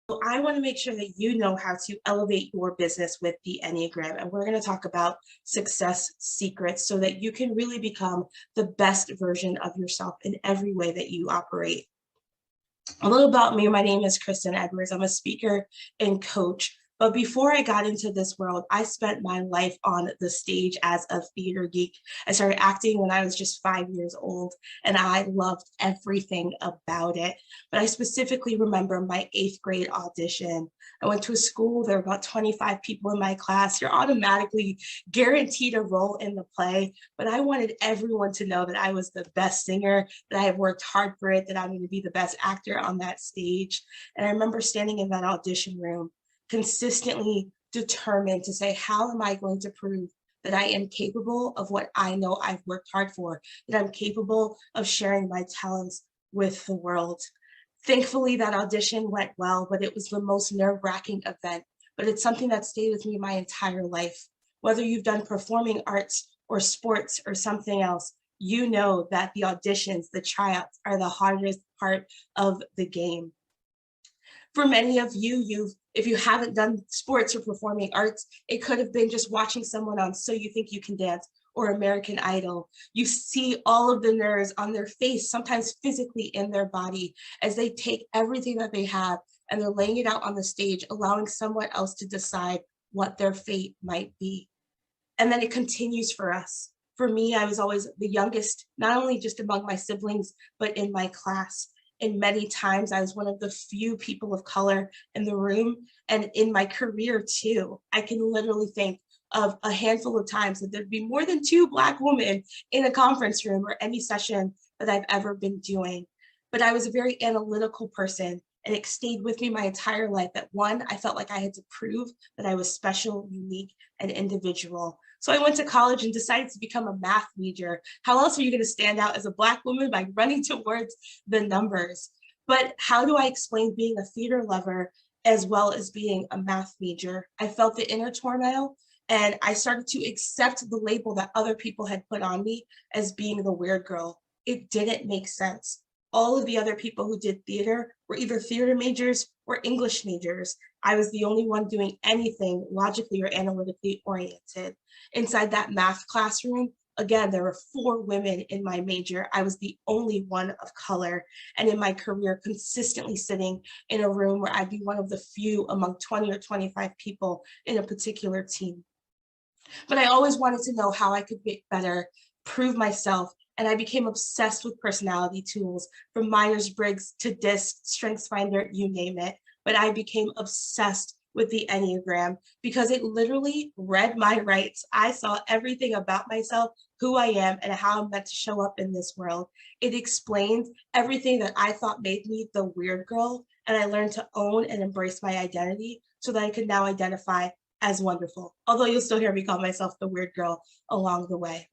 I want to make sure that you know how to elevate your business with the Enneagram. And we're going to talk about success secrets so that you can really become the best version of yourself in every way that you operate. A little about me, my name is Kristen Edwards. I'm a speaker and coach. But before I got into this world, I spent my life on the stage as a theater geek. I started acting when I was just 5 years old, and I loved everything about it. But I specifically remember my eighth grade audition. I went to a school, there were about 25 people in my class. You're automatically guaranteed a role in the play, but I wanted everyone to know that I was the best singer, that I have worked hard for it, that I'm going to be the best actor on that stage. And I remember standing in that audition room, consistently determined to say, how am I going to prove that I am capable of what I know I've worked hard for, that I'm capable of sharing my talents with the world. Thankfully, that audition went well, but it was the most nerve-wracking event. But it's something that stayed with me my entire life. Whether you've done performing arts or sports or something else, you know that the auditions, the tryouts are the hardest part of the game. For many of you, if you haven't done sports or performing arts, it could have been just watching someone on So You Think You Can Dance or American Idol. You see all of the nerves on their face, sometimes physically in their body, as they take everything that they have and they're laying it out on the stage, allowing someone else to decide what their fate might be. And then it continues for us. For me, I was always the youngest, not only just among my siblings, but in my class. And many times I was one of the few people of color in the room, and in my career too. I can literally think of a handful of times that there'd be more than two Black women in a conference room or any session that I've ever been doing. But I was a very analytical person, and it stayed with me my entire life that one, I felt like I had to prove that I was special, unique, and individual. So I went to college and decided to become a math major. How else are you going to stand out as a Black woman? By running towards the numbers. But how do I explain being a theater lover as well as being a math major? I felt the inner turmoil, and I started to accept the label that other people had put on me as being the weird girl. It didn't make sense. All of the other people who did theater were either theater majors or English majors. I was the only one doing anything logically or analytically oriented. Inside that math classroom, again, there were 4 women in my major. I was the only one of color. And in my career, consistently sitting in a room where I'd be one of the few among 20 or 25 people in a particular team. But I always wanted to know how I could get better, prove myself, and I became obsessed with personality tools, from Myers-Briggs to DISC, StrengthsFinder, you name it. But I became obsessed with the Enneagram because it literally read my rights. I saw everything about myself, who I am, and how I'm meant to show up in this world. It explained everything that I thought made me the weird girl, and I learned to own and embrace my identity so that I could now identify as wonderful. Although you'll still hear me call myself the weird girl along the way.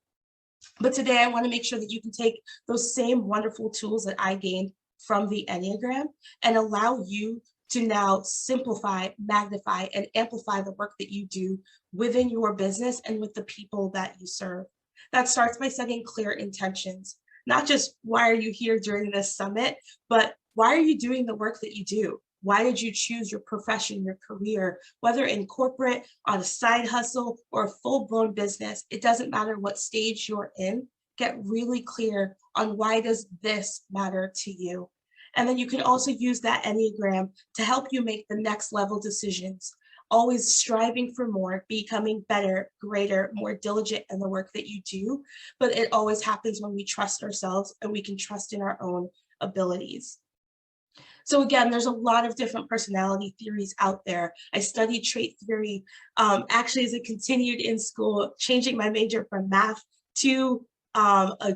But today I want to make sure that you can take those same wonderful tools that I gained from the Enneagram and allow you to now simplify, magnify, and amplify the work that you do within your business and with the people that you serve. That starts by setting clear intentions. Not just why are you here during this summit, but why are you doing the work that you do? Why did you choose your profession, your career, whether in corporate, on a side hustle, or a full-blown business? It doesn't matter what stage you're in. Get really clear on why does this matter to you. And then you can also use that Enneagram to help you make the next level decisions, always striving for more, becoming better, greater, more diligent in the work that you do. But it always happens when we trust ourselves and we can trust in our own abilities. So again, there's a lot of different personality theories out there. I studied trait theory actually as it continued in school, changing my major from math to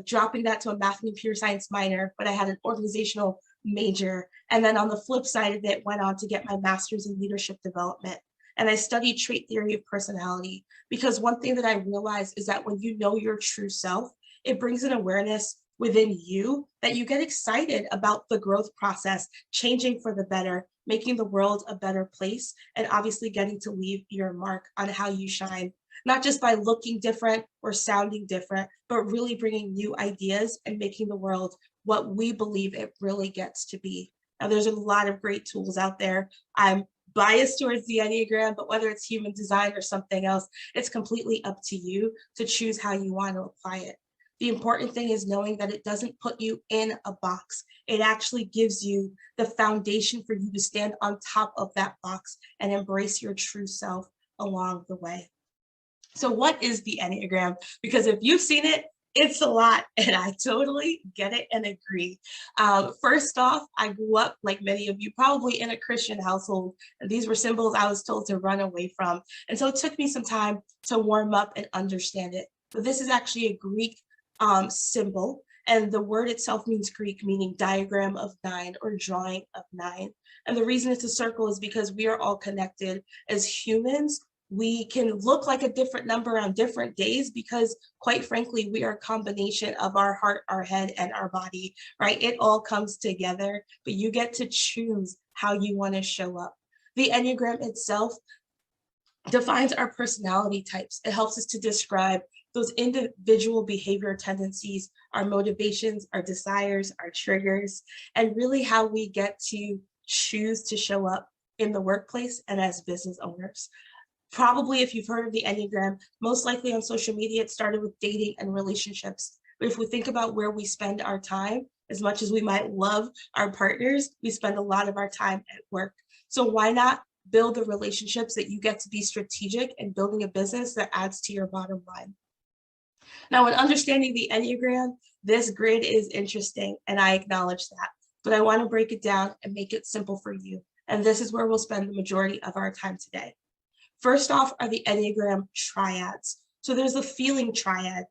dropping that to a math and computer science minor, but I had an organizational major. And then on the flip side of it, went on to get my master's in leadership development. And I studied trait theory of personality because one thing that I realized is that when you know your true self, it brings an awareness within you that you get excited about the growth process, changing for the better, making the world a better place, and obviously getting to leave your mark on how you shine, not just by looking different or sounding different, but really bringing new ideas and making the world what we believe it really gets to be. Now, there's a lot of great tools out there. I'm biased towards the Enneagram, but whether it's human design or something else, it's completely up to you to choose how you want to apply it. The important thing is knowing that it doesn't put you in a box. It actually gives you the foundation for you to stand on top of that box and embrace your true self along the way. So what is the Enneagram? Because if you've seen it, it's a lot, and I totally get it and agree. First off, I grew up, like many of you, probably in a Christian household, and these were symbols I was told to run away from. And so it took me some time to warm up and understand it. But this is actually a Greek symbol, and the word itself means Greek, meaning diagram of nine or drawing of nine. And the reason it's a circle is because we are all connected as humans. We can look like a different number on different days because, quite frankly, we are a combination of our heart, our head, and our body, right? It all comes together, but you get to choose how you want to show up. The Enneagram itself defines our personality types. It helps us to describe those individual behavior tendencies, our motivations, our desires, our triggers, and really how we get to choose to show up in the workplace and as business owners. Probably, if you've heard of the Enneagram, most likely on social media, it started with dating and relationships. But if we think about where we spend our time, as much as we might love our partners, we spend a lot of our time at work. So why not build the relationships that you get to be strategic and building a business that adds to your bottom line? Now, in understanding the Enneagram, this grid is interesting, and I acknowledge that. But I want to break it down and make it simple for you. And this is where we'll spend the majority of our time today. First off are the Enneagram triads. So there's the feeling triad,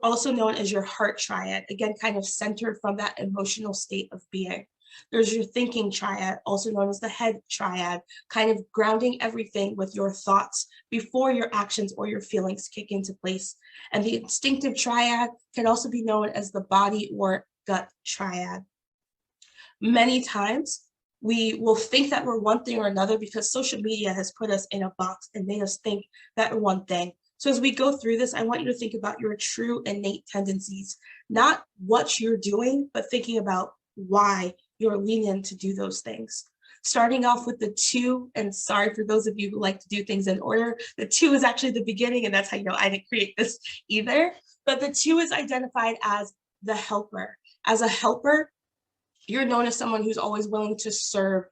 also known as your heart triad, again, kind of centered from that emotional state of being. There's your thinking triad, also known as the head triad, kind of grounding everything with your thoughts before your actions or your feelings kick into place. And the instinctive triad can also be known as the body or gut triad. Many times, we will think that we're one thing or another because social media has put us in a box and made us think that we're one thing. So as we go through this, I want you to think about your true innate tendencies, not what you're doing, but thinking about why you're leaning to do those things. Starting off with the 2, and sorry for those of you who like to do things in order, the 2 is actually the beginning, and that's how you know I didn't create this either. But the 2 is identified as the helper. As a helper, you're known as someone who's always willing to serve,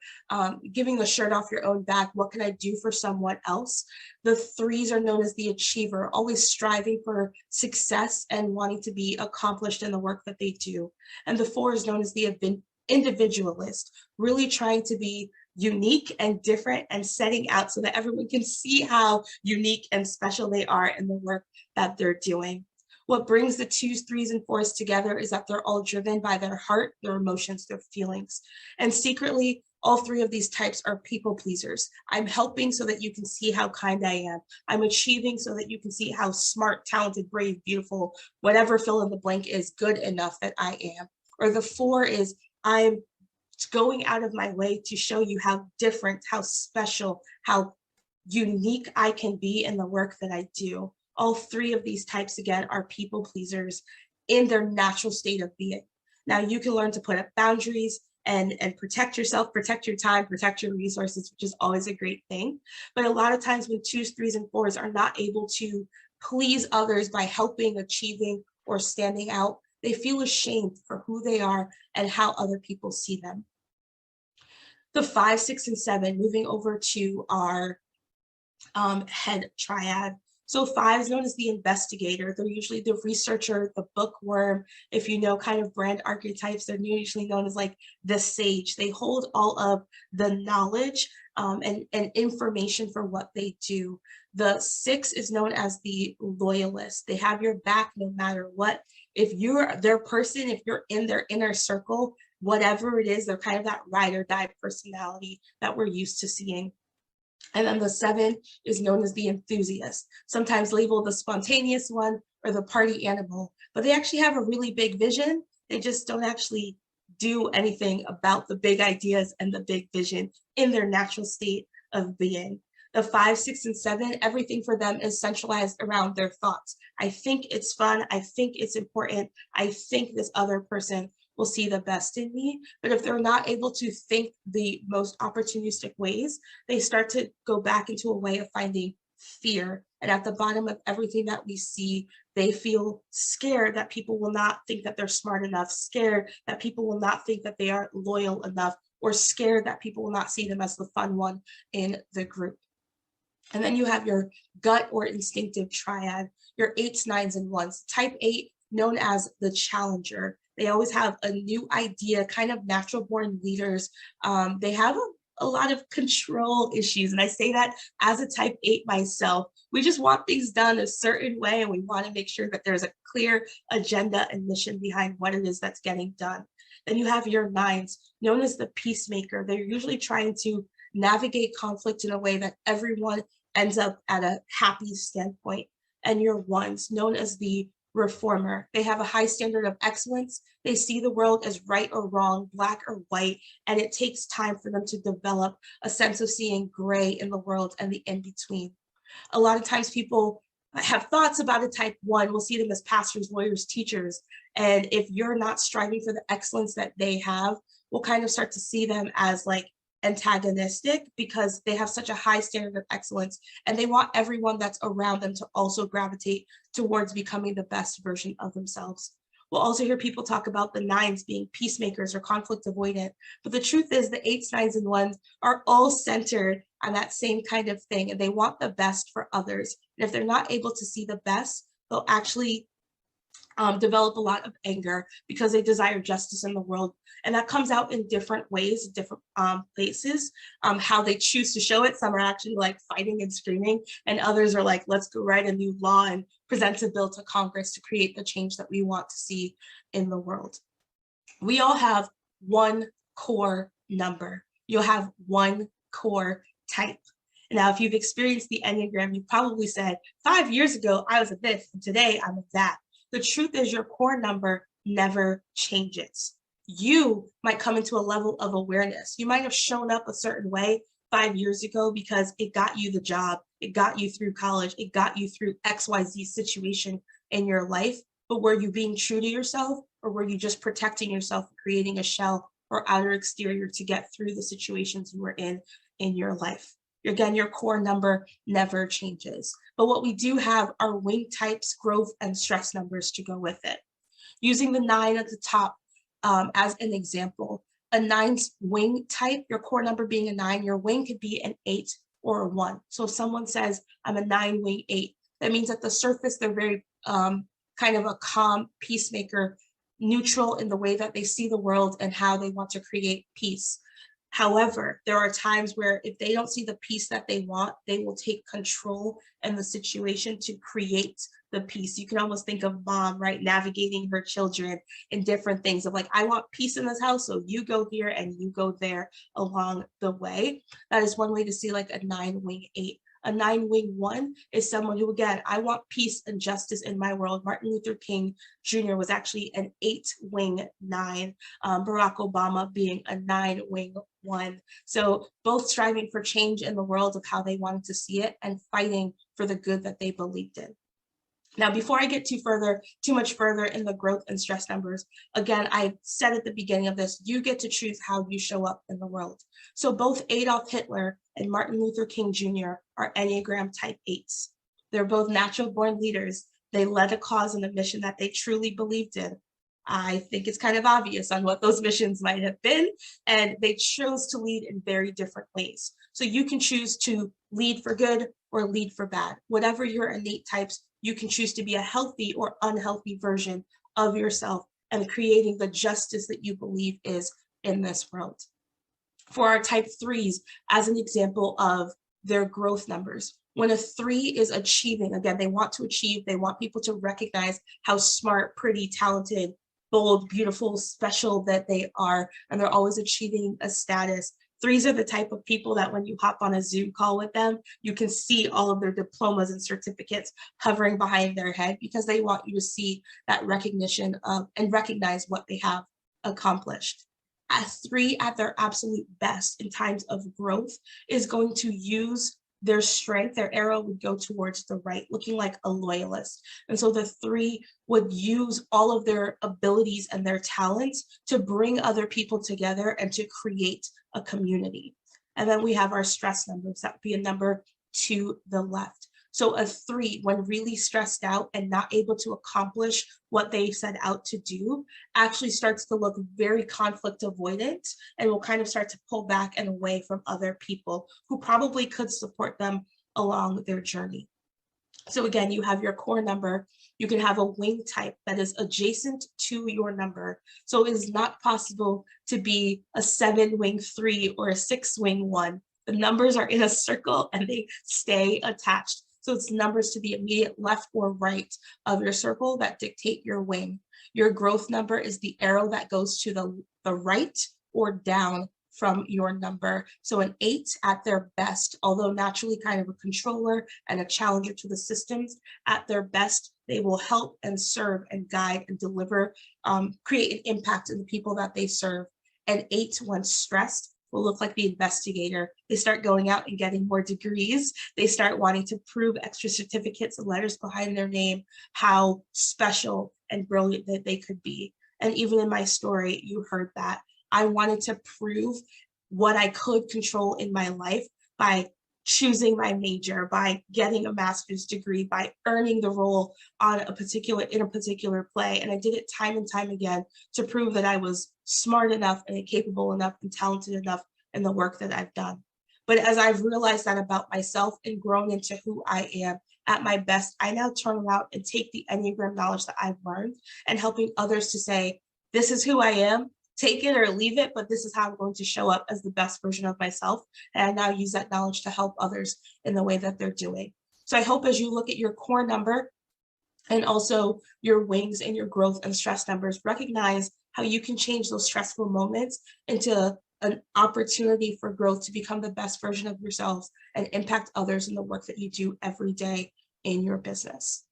giving the shirt off your own back. What can I do for someone else? The 3s are known as the achiever, always striving for success and wanting to be accomplished in the work that they do. And the 4 is known as the individualist, really trying to be unique and different and setting out so that everyone can see how unique and special they are in the work that they're doing. What brings the 2s, 3s, and 4s together is that they're all driven by their heart, their emotions, their feelings. And secretly, all 3 of these types are people pleasers. I'm helping so that you can see how kind I am. I'm achieving so that you can see how smart, talented, brave, beautiful, whatever fill in the blank is good enough that I am. Or the 4 is I'm going out of my way to show you how different, how special, how unique I can be in the work that I do. All 3 of these types, again, are people pleasers in their natural state of being. Now, you can learn to put up boundaries and protect yourself, protect your time, protect your resources, which is always a great thing. But a lot of times when 2s, 3s, and 4s are not able to please others by helping, achieving, or standing out, they feel ashamed for who they are and how other people see them. The 5, 6, and 7, moving over to our head triad. So 5 is known as the investigator. They're usually the researcher, the bookworm. If you know kind of brand archetypes, they're usually known as like the sage. They hold all of the knowledge and information for what they do. The 6 is known as the loyalist. They have your back no matter what. If you're their person, if you're in their inner circle, whatever it is, they're kind of that ride or die personality that we're used to seeing. And then the 7 is known as the enthusiast, sometimes labeled the spontaneous one or the party animal, but they actually have a really big vision. They just don't actually do anything about the big ideas and the big vision in their natural state of being. The 5, 6, and 7, everything for them is centralized around their thoughts. I think it's fun. I think it's important. I think this other person will see the best in me. But if they're not able to think the most opportunistic ways, they start to go back into a way of finding fear. And at the bottom of everything that we see, they feel scared that people will not think that they're smart enough, scared that people will not think that they are loyal enough, or scared that people will not see them as the fun one in the group. And then you have your gut or instinctive triad, your eights, nines, and ones. Type 8, known as the challenger. They always have a new idea, kind of natural born leaders. They have a lot of control issues. And I say that as a type 8 myself. We just want things done a certain way, and we want to make sure that there's a clear agenda and mission behind what it is that's getting done. Then you have your nines, known as the peacemaker. They're usually trying to navigate conflict in a way that everyone ends up at a happy standpoint. And your ones, known as the reformer. They have a high standard of excellence. They see the world as right or wrong, black or white, and it takes time for them to develop a sense of seeing gray in the world and the in-between. A lot of times people have thoughts about a type 1. We'll see them as pastors, lawyers, teachers. And if you're not striving for the excellence that they have, we'll kind of start to see them as like antagonistic, because they have such a high standard of excellence, and they want everyone that's around them to also gravitate towards becoming the best version of themselves. We'll also hear people talk about the nines being peacemakers or conflict avoidant, but the truth is the eights, nines, and ones are all centered on that same kind of thing, and they want the best for others. And if they're not able to see the best, they'll actually develop a lot of anger because they desire justice in the world. And that comes out in different ways, different places, how they choose to show it. Some are actually like fighting and screaming, and others are like, let's go write a new law and present a bill to Congress to create the change that we want to see in the world. We all have one core number. You'll have one core type. Now, if you've experienced the Enneagram, you probably said, 5 years ago, I was a this, and today I'm a that. The truth is your core number never changes. You might come into a level of awareness. You might have shown up a certain way 5 years ago because it got you the job, it got you through college, it got you through XYZ situation in your life. But were you being true to yourself, or were you just protecting yourself, creating a shell or outer exterior to get through the situations you were in your life? Again, your core number never changes. But what we do have are wing types, growth, and stress numbers to go with it. Using the 9 at the top as an example, a 9's wing type, your core number being a 9, your wing could be an 8 or a 1. So if someone says, I'm a 9 wing 8, that means at the surface, they're very kind of a calm peacemaker, neutral in the way that they see the world and how they want to create peace. However, there are times where if they don't see the peace that they want, they will take control in the situation to create the peace. You can almost think of mom, right, navigating her children in different things of like, I want peace in this house, so you go here and you go there along the way. That is one way to see like a 9 wing 8. A 9 wing 1 is someone who, again, I want peace and justice in my world. Martin Luther King Jr. was actually an 8 wing 9, Barack Obama being a 9 wing 1. So both striving for change in the world of how they wanted to see it and fighting for the good that they believed in. Now, before I get too much further in the growth and stress numbers, again, I said at the beginning of this, you get to choose how you show up in the world. So both Adolf Hitler and Martin Luther King Jr. are Enneagram type 8s. They're both natural born leaders. They led a cause and a mission that they truly believed in. I think it's kind of obvious on what those missions might have been, and they chose to lead in very different ways. So you can choose to lead for good or lead for bad. Whatever your innate types, you can choose to be a healthy or unhealthy version of yourself and creating the justice that you believe is in this world. For our type 3s, as an example of their growth numbers, when a 3 is achieving, again, they want to achieve, they want people to recognize how smart, pretty, talented, bold, beautiful, special that they are, and they're always achieving a status. 3s are the type of people that when you hop on a Zoom call with them, you can see all of their diplomas and certificates hovering behind their head because they want you to see that recognition of and recognize what they have accomplished. A 3 at their absolute best in times of growth is going to use their strength, their arrow would go towards the right, looking like a loyalist. And so the 3 would use all of their abilities and their talents to bring other people together and to create a community. And then we have our stress numbers. That would be a number to the left. So a 3, when really stressed out and not able to accomplish what they set out to do, actually starts to look very conflict avoidant and will kind of start to pull back and away from other people who probably could support them along their journey. So again, you have your core number. You can have a wing type that is adjacent to your number. So it is not possible to be a 7-wing 3 or a 6-wing 1. The numbers are in a circle and they stay attached. So it's numbers to the immediate left or right of your circle that dictate your wing. Your growth number is the arrow that goes to the right or down from your number. So an 8 at their best, although naturally kind of a controller and a challenger to the systems, at their best, they will help and serve and guide and deliver, create an impact in the people that they serve. An 8, when stressed, will look like the investigator. They start going out and getting more degrees. They start wanting to prove extra certificates and letters behind their name, how special and brilliant that they could be. And even in my story, you heard that. I wanted to prove what I could control in my life by choosing my major, by getting a master's degree, by earning the role in a particular play. And I did it time and time again to prove that I was smart enough and capable enough and talented enough in the work that I've done. But as I've realized that about myself and grown into who I am at my best, I now turn around and take the Enneagram knowledge that I've learned and helping others to say, this is who I am. Take it or leave it, but this is how I'm going to show up as the best version of myself. And I now use that knowledge to help others in the way that they're doing. So I hope as you look at your core number and also your wings and your growth and stress numbers, recognize how you can change those stressful moments into an opportunity for growth to become the best version of yourselves and impact others in the work that you do every day in your business.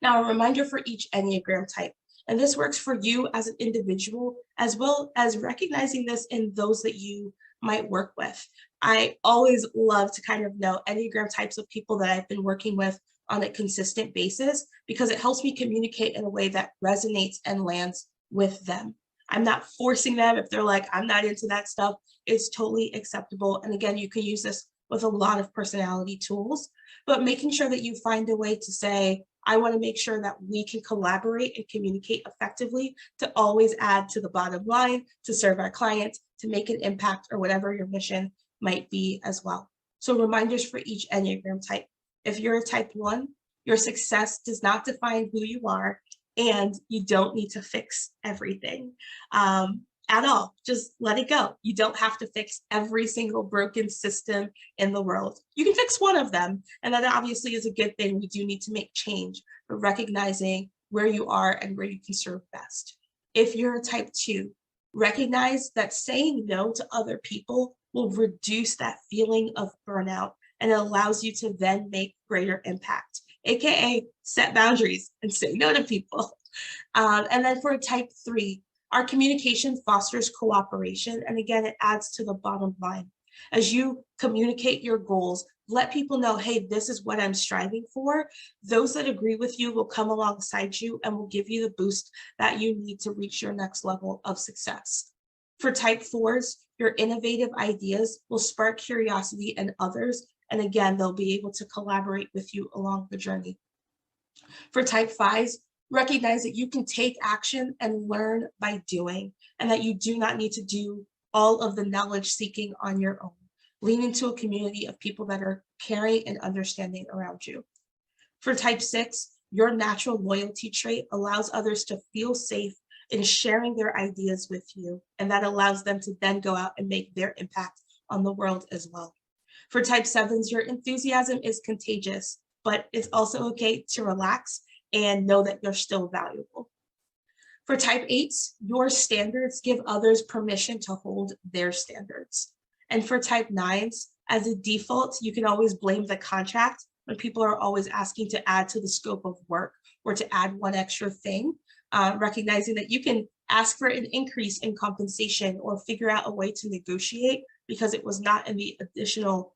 Now, a reminder for each Enneagram type. And this works for you as an individual, as well as recognizing this in those that you might work with. I always love to kind of know Enneagram types of people that I've been working with on a consistent basis, because it helps me communicate in a way that resonates and lands with them. I'm not forcing them. If they're like, I'm not into that stuff, it's totally acceptable. And again, you can use this with a lot of personality tools, but making sure that you find a way to say, I want to make sure that we can collaborate and communicate effectively to always add to the bottom line, to serve our clients, to make an impact, or whatever your mission might be as well. So reminders for each Enneagram type. If you're a type 1, your success does not define who you are, and you don't need to fix everything at all. Just let it go. You don't have to fix every single broken system in the world. You can fix one of them, and that obviously is a good thing. We do need to make change, but recognizing where you are and where you can serve best. If you're a type 2, recognize that saying no to other people will reduce that feeling of burnout, and it allows you to then make greater impact, AKA set boundaries and say no to people. And then for a type 3, our communication fosters cooperation. And again, it adds to the bottom line. As you communicate your goals, let people know, hey, this is what I'm striving for. Those that agree with you will come alongside you and will give you the boost that you need to reach your next level of success. For type 4s, your innovative ideas will spark curiosity in others. And again, they'll be able to collaborate with you along the journey. For type 5s, recognize that you can take action and learn by doing, and that you do not need to do all of the knowledge seeking on your own. Lean into a community of people that are caring and understanding around you. For type 6, your natural loyalty trait allows others to feel safe in sharing their ideas with you, and that allows them to then go out and make their impact on the world as well. For type 7s, your enthusiasm is contagious, but it's also okay to relax and know that you're still valuable. For type 8s, your standards give others permission to hold their standards. And for type 9s, as a default, you can always blame the contract when people are always asking to add to the scope of work or to add one extra thing, recognizing that you can ask for an increase in compensation or figure out a way to negotiate because it was not in the additional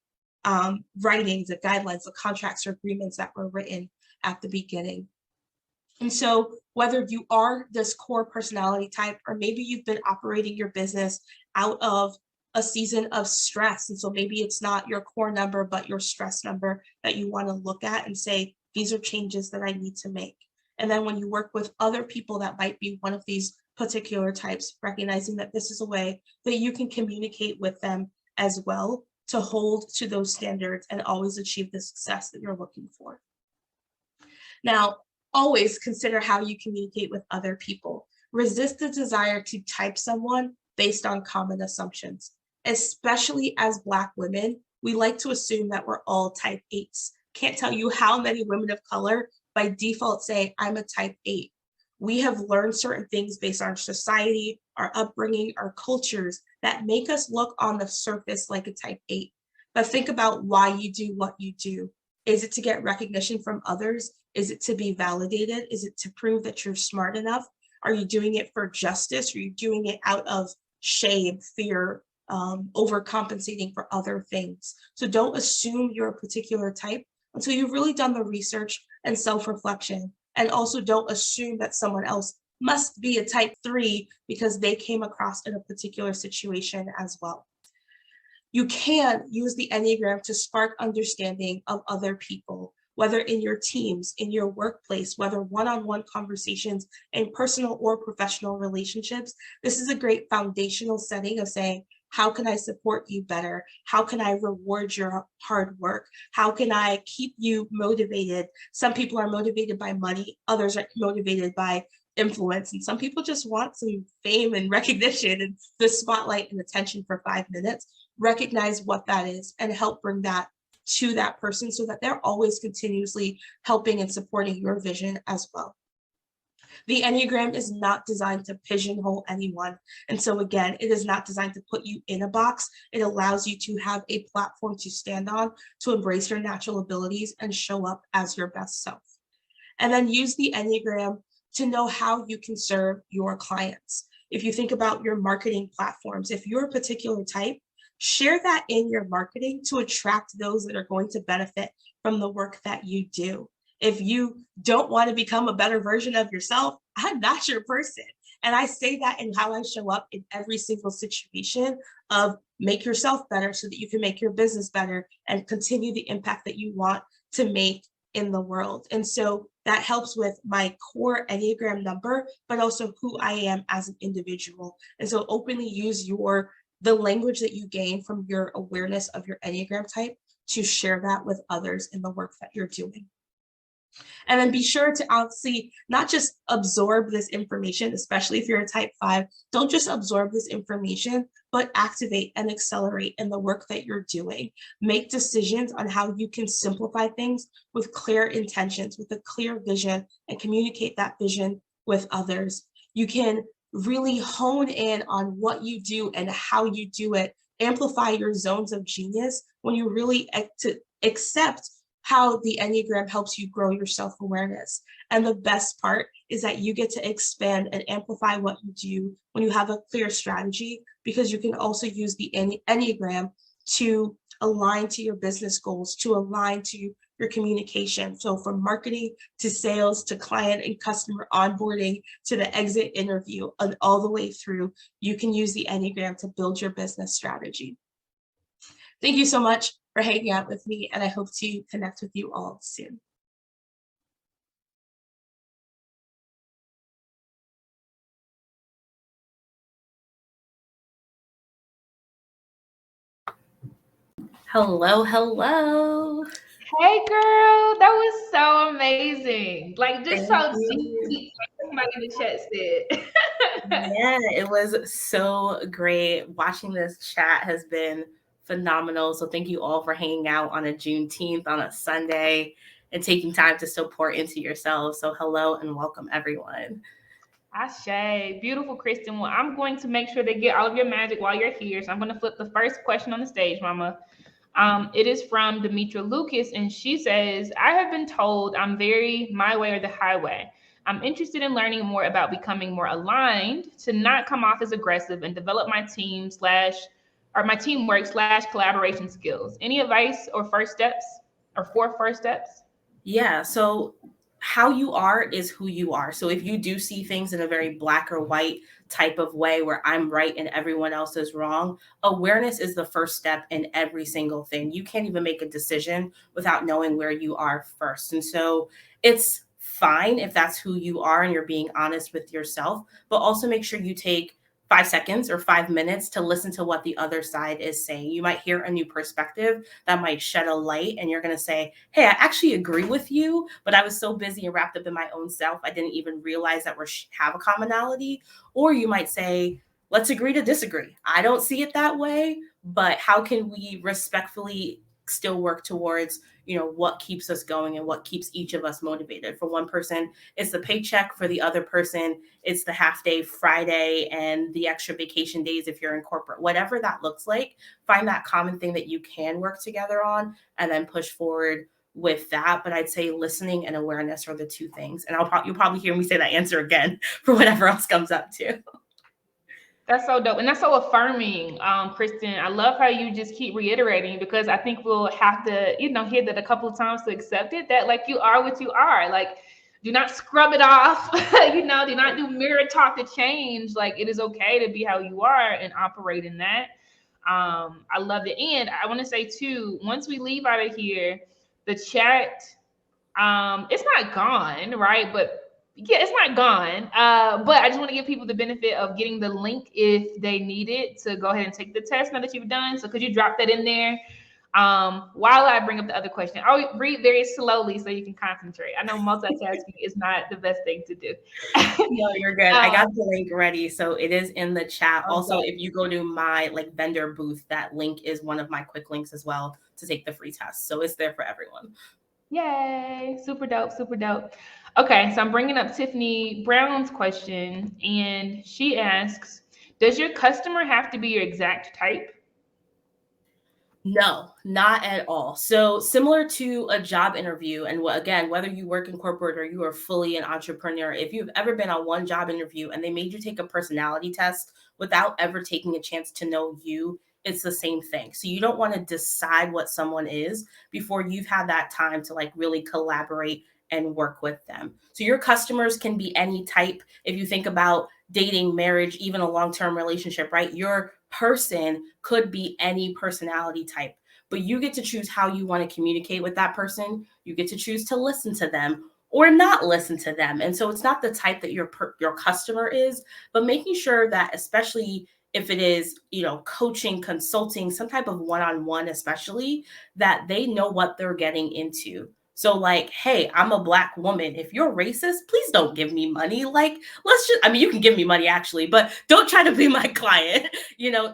writings, the guidelines, the contracts or agreements that were written at the beginning. And so whether you are this core personality type, or maybe you've been operating your business out of a season of stress, and so maybe it's not your core number, but your stress number that you want to look at and say, these are changes that I need to make. And then when you work with other people that might be one of these particular types, recognizing that this is a way that you can communicate with them as well to hold to those standards and always achieve the success that you're looking for. Now, always consider how you communicate with other people. Resist the desire to type someone based on common assumptions. Especially as Black women, we like to assume that we're all type 8s. Can't tell you how many women of color by default say, I'm a type 8. We have learned certain things based on our society, our upbringing, our cultures that make us look on the surface like a type 8. But think about why you do what you do. Is it to get recognition from others? Is it to be validated? Is it to prove that you're smart enough? Are you doing it for justice? Are you doing it out of shame, fear, overcompensating for other things? So don't assume you're a particular type until you've really done the research and self-reflection. And also don't assume that someone else must be a type 3 because they came across in a particular situation as well. You can use the Enneagram to spark understanding of other people, whether in your teams, in your workplace, whether one-on-one conversations in personal or professional relationships. This is a great foundational setting of saying, how can I support you better? How can I reward your hard work? How can I keep you motivated? Some people are motivated by money, others are motivated by influence, and some people just want some fame and recognition and the spotlight and attention for 5 minutes. Recognize what that is and help bring that to that person so that they're always continuously helping and supporting your vision as well. The Enneagram is not designed to pigeonhole anyone. And so again, it is not designed to put you in a box. It allows you to have a platform to stand on, to embrace your natural abilities and show up as your best self. And then use the Enneagram to know how you can serve your clients. If you think about your marketing platforms, if you're a particular type, share that in your marketing to attract those that are going to benefit from the work that you do. If you don't want to become a better version of yourself, I'm not your person. And I say that in how I show up in every single situation of make yourself better so that you can make your business better and continue the impact that you want to make in the world. And so that helps with my core Enneagram number, but also who I am as an individual. And so openly use the language that you gain from your awareness of your Enneagram type to share that with others in the work that you're doing. And then be sure to obviously not just absorb this information, especially if you're a type 5, don't just absorb this information, but activate and accelerate in the work that you're doing. Make decisions on how you can simplify things with clear intentions, with a clear vision, and communicate that vision with others. You can really hone in on what you do and how you do it, amplify your zones of genius when you really accept how the Enneagram helps you grow your self-awareness. And the best part is that you get to expand and amplify what you do when you have a clear strategy, because you can also use the Enneagram to align to your business goals, to align to your communication. So from marketing to sales to client and customer onboarding to the exit interview and all the way through, you can use the Enneagram to build your business strategy. Thank you so much for hanging out with me, and I hope to connect with you all soon. Hello, hello. Hey girl, that was so amazing. Like just Thank so you. deep, like somebody in the chat said. Yeah, it was so great. Watching this chat has been phenomenal. So thank you all for hanging out on a Juneteenth on a Sunday and taking time to still pour into yourselves. So hello and welcome everyone. Ashe, beautiful Kristen. Well, I'm going to make sure they get all of your magic while you're here. So I'm going to flip the first question on the stage, Mama. It is from Demetra Lucas, and she says, I have been told I'm very my way or the highway. I'm interested in learning more about becoming more aligned to not come off as aggressive and develop my team / or my teamwork / collaboration skills. Any advice or first steps or 4 first steps? Yeah. So how you are is who you are. So if you do see things in a very black or white type of way where I'm right and everyone else is wrong, awareness is the first step in every single thing. You can't even make a decision without knowing where you are first. And so it's fine if that's who you are and you're being honest with yourself, but also make sure you take 5 seconds or 5 minutes to listen to what the other side is saying. You might hear a new perspective that might shed a light, and you're going to say, hey, I actually agree with you, but I was so busy and wrapped up in my own self, I didn't even realize that we have a commonality. Or you might say, let's agree to disagree. I don't see it that way, but how can we respectfully still work towards, what keeps us going and what keeps each of us motivated? For one person, it's the paycheck. For the other person, it's the half day Friday and the extra vacation days if you're in corporate. Whatever that looks like, find that common thing that you can work together on and then push forward with that. But I'd say listening and awareness are the two things. And you'll probably hear me say that answer again for whatever else comes up too. That's so dope. And that's so affirming, Kristen. I love how you just keep reiterating, because I think we'll have to, hear that a couple of times to accept it, that like you are what you are. Like, do not scrub it off, do not do mirror talk to change. Like, it is okay to be how you are and operate in that. I love it. And I want to say too, once we leave out of here, the chat, it's not gone, right? But yeah, it's not gone. But I just want to give people the benefit of getting the link if they need it to go ahead and take the test now that you've done. So could you drop that in there? While I bring up the other question, I'll read very slowly so you can concentrate. I know multitasking is not the best thing to do. No, you're good. I got the link ready. So it is in the chat. Okay. Also, if you go to my vendor booth, that link is one of my quick links as well to take the free test. So it's there for everyone. Yay. Super dope. Super dope. Okay. So I'm bringing up Tiffany Brown's question, and she asks, does your customer have to be your exact type? No, not at all. So similar to a job interview, and again, whether you work in corporate or you are fully an entrepreneur, if you've ever been on one job interview and they made you take a personality test without ever taking a chance to know you, it's the same thing. So you don't want to decide what someone is before you've had that time to really collaborate and work with them. So your customers can be any type. If you think about dating, marriage, even a long-term relationship, right? Your person could be any personality type, but you get to choose how you want to communicate with that person. You get to choose to listen to them or not listen to them. And so it's not the type that your customer is, but making sure that, especially if it is, coaching, consulting, some type of one-on-one, especially, that they know what they're getting into. So hey, I'm a Black woman. If you're racist, please don't give me money. You can give me money actually, but don't try to be my client,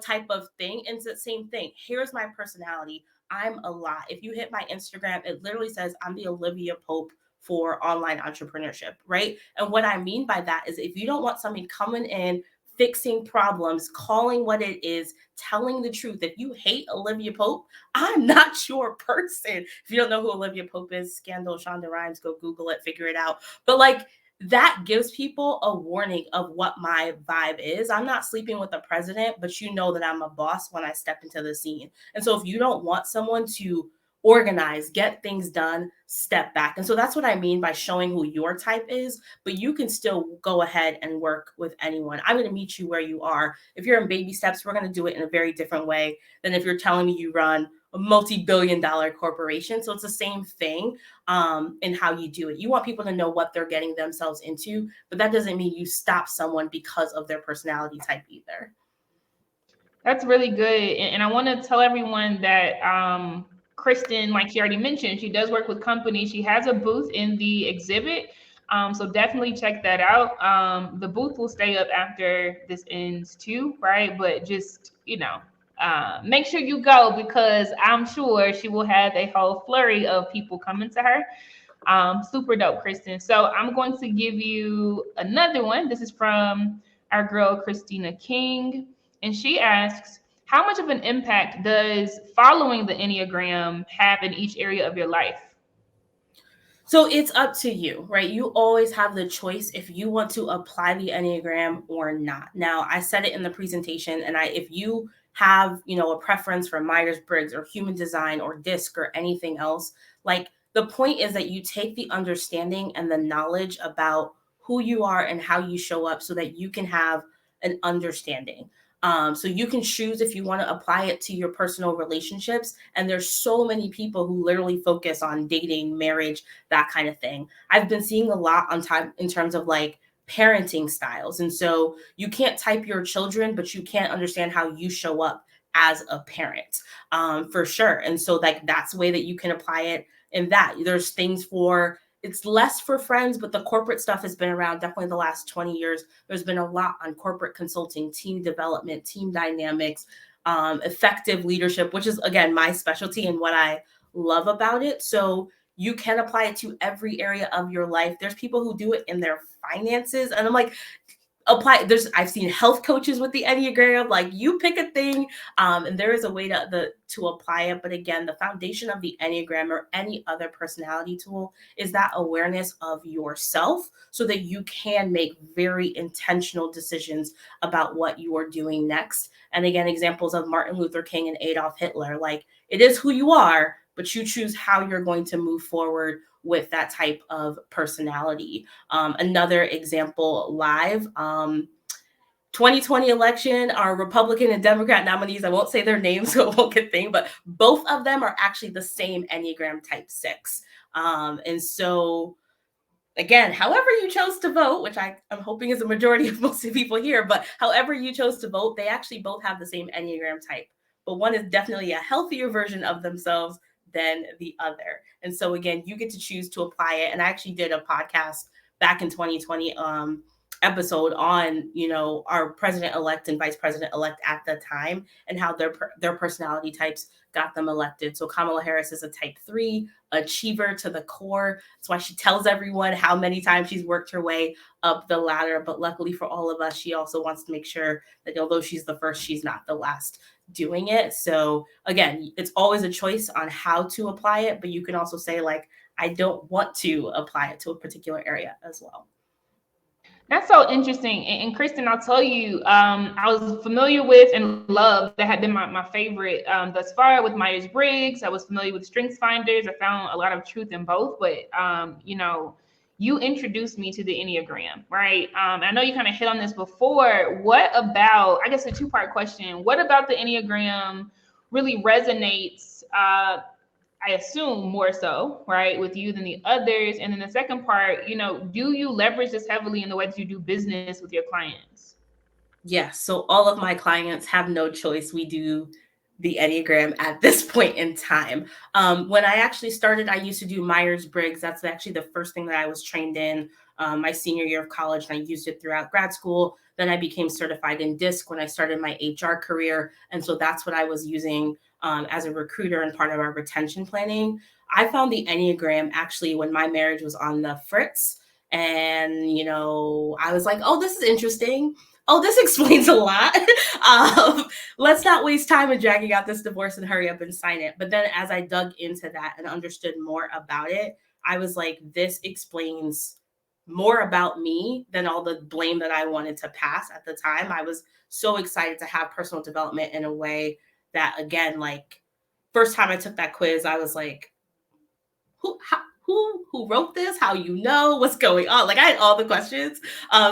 type of thing. And it's the same thing. Here's my personality. I'm a lot. If you hit my Instagram, it literally says I'm the Olivia Pope for online entrepreneurship, right? And what I mean by that is if you don't want somebody coming in, fixing problems, calling what it is, telling the truth. If you hate Olivia Pope, I'm not your person. If you don't know who Olivia Pope is, Scandal, Shonda Rhimes, go Google it, figure it out. But that gives people a warning of what my vibe is. I'm not sleeping with the president, but you know that I'm a boss when I step into the scene. And so if you don't want someone to organize, get things done, step back. And so that's what I mean by showing who your type is, but you can still go ahead and work with anyone. I'm going to meet you where you are. If you're in baby steps, we're going to do it in a very different way than if you're telling me you run a multi-billion-dollar corporation. So it's the same thing in how you do it. You want people to know what they're getting themselves into, but that doesn't mean you stop someone because of their personality type either. That's really good. And I want to tell everyone that Kristen, like she already mentioned, she does work with companies. She has a booth in the exhibit. So definitely check that out. The booth will stay up after this ends too, right? But just, make sure you go, because I'm sure she will have a whole flurry of people coming to her. Super dope, Kristen. So I'm going to give you another one. This is from our girl, Christina King. And she asks, how much of an impact does following the Enneagram have in each area of your life? So it's up to you, right? You always have the choice if you want to apply the Enneagram or not. Now, I said it in the presentation, and if you have, a preference for Myers-Briggs or human design or DISC or anything else. Like, the point is that you take the understanding and the knowledge about who you are and how you show up so that you can have an understanding. So you can choose if you want to apply it to your personal relationships. And there's so many people who literally focus on dating, marriage, that kind of thing. I've been seeing a lot on time in terms of like parenting styles. And so you can't type your children, but you can't understand how you show up as a parent, for sure. And so like that's the way that you can apply it in that. There's things for, it's less for friends, but the corporate stuff has been around definitely the last 20 years. There's been a lot on corporate consulting, team development, team dynamics, effective leadership, which is, again, my specialty and what I love about it. So you can apply it to every area of your life. There's people who do it in their finances. And I'm like, I've seen health coaches with the Enneagram, like you pick a thing, and there is a way to apply it. But again, the foundation of the Enneagram or any other personality tool is that awareness of yourself so that you can make very intentional decisions about what you are doing next. And again, examples of Martin Luther King and Adolf Hitler, like it is who you are, but you choose how you're going to move forward with that type of personality. Another example live, 2020 election, our Republican and Democrat nominees, I won't say their names so it won't get thing, but both of them are actually the same Enneagram type 6. And so again, however you chose to vote, which I'm hoping is a majority of most of the people here, but however you chose to vote, they actually both have the same Enneagram type. But one is definitely a healthier version of themselves than the other. And so again, you get to choose to apply it. And I actually did a podcast back in 2020 episode on, our president-elect and vice president-elect at the time and how their personality types got them elected. So Kamala Harris is a type 3 achiever to the core. That's why she tells everyone how many times she's worked her way up the ladder. But luckily for all of us, she also wants to make sure that although she's the first, she's not the last doing it. So again, it's always a choice on how to apply it, but you can also say like, I don't want to apply it to a particular area as well. That's so interesting. And Kristen, I'll tell you, I was familiar with and love, that had been my favorite thus far with Myers-Briggs. I was familiar with Strengths Finders. I found a lot of truth in both, but, you introduced me to the Enneagram, right? I know you kind of hit on this before. What about, I guess a two-part question, what about the Enneagram really resonates, I assume more so, right, with you than the others? And then the second part, do you leverage this heavily in the way that you do business with your clients? Yes. So all of my clients have no choice. We do the Enneagram at this point in time. When I actually started, I used to do Myers-Briggs. That's actually the first thing that I was trained in my senior year of college, and I used it throughout grad school. Then I became certified in DISC when I started my HR career. And so that's what I was using as a recruiter and part of our retention planning. I found the Enneagram actually when my marriage was on the fritz. And, I was like, oh, this is interesting. Oh, this explains a lot. Let's not waste time in dragging out this divorce and hurry up and sign it. But then as I dug into that and understood more about it, I was like, this explains more about me than all the blame that I wanted to pass at the time. I was so excited to have personal development in a way that, again, like first time I took that quiz, I was like, who wrote this? How what's going on? Like I had all the questions.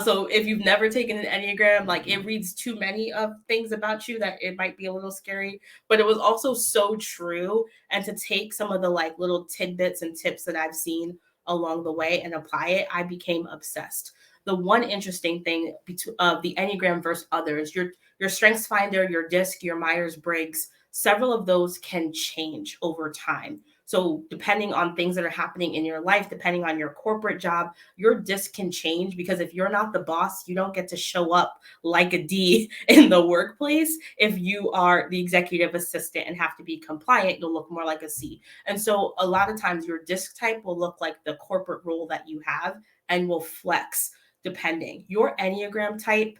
So if you've never taken an Enneagram, like it reads too many of things about you that it might be a little scary, but it was also so true. And to take some of the like little tidbits and tips that I've seen along the way and apply it, I became obsessed. The one interesting thing of the Enneagram versus others, your Strengths Finder, your DISC, your Myers-Briggs, several of those can change over time. So depending on things that are happening in your life, depending on your corporate job, your DISC can change because if you're not the boss, you don't get to show up like a D in the workplace. If you are the executive assistant and have to be compliant, you'll look more like a C. And so a lot of times your DISC type will look like the corporate role that you have and will flex depending. Your Enneagram type,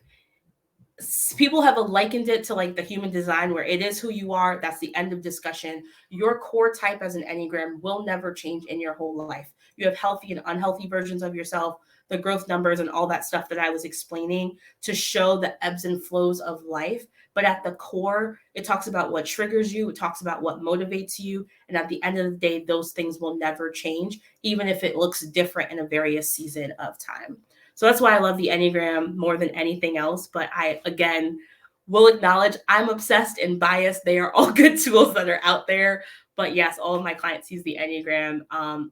people have likened it to like the human design where it is who you are. That's the end of discussion. Your core type as an Enneagram will never change in your whole life. You have healthy and unhealthy versions of yourself. the growth numbers and all that stuff that I was explaining to show the ebbs and flows of life. But at the core, it talks about what triggers you. It talks about what motivates you. And at the end of the day, those things will never change, even if it looks different in a various season of time. So that's why I love the Enneagram more than anything else. But I, again, will acknowledge I'm obsessed and biased. They are all good tools that are out there. But yes, all of my clients use the Enneagram